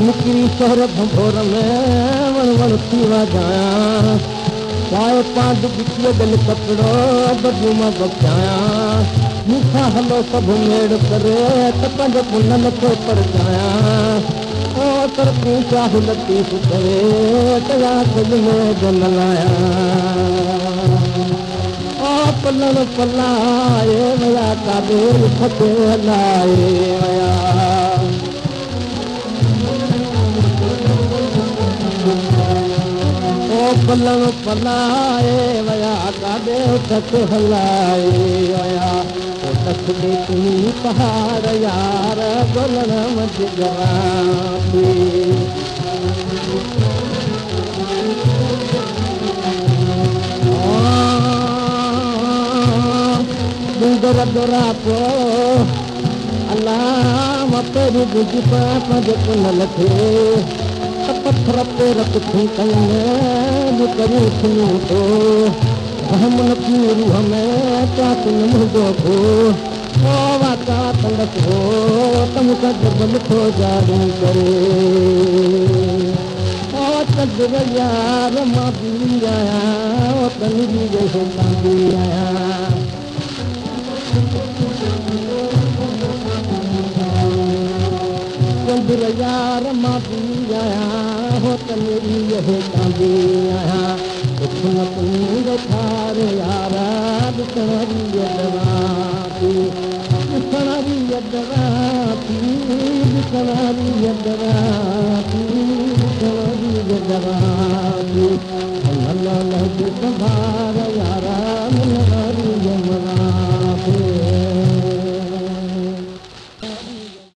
निकरी शहर भंभोर में वण वण थी वजाया पाए पांच बिटियो दिल कपड़ो बदियूं मां बचाया मूंखां हलो सभु मेड़ करे त पंज पुन नथो परचाया ओ तरफ़ूं चाहु लतीफ़ करे तया दिल में जन लाया ओ पलण पलाए वया काबे फते हलाए वया पलण पलाए वया काॾे तक हलाए वया तक ॾेखी पहाड़ यार ॻोल्हण मझ डूंगर दुरा पियो अलाह पहिरीं गुज पाप जेको न लथे पत्थर पे रख थी कहीं करूं सुनूं तो हम न पूरू हमें क्या सुन मुझो को ओ वाका तंगत हो तुम का जब मिठो जादू करे ओ तजर यार मां भी आया ओ तनी जैसे कांदी आया यार मां भी आया हो त मेरी यह कांदी आया उठन तुम ठार यार ॾिसण दवाती ॾिसण दवाती ॾिसण दवाती ॾिसण दवाती संभार यारा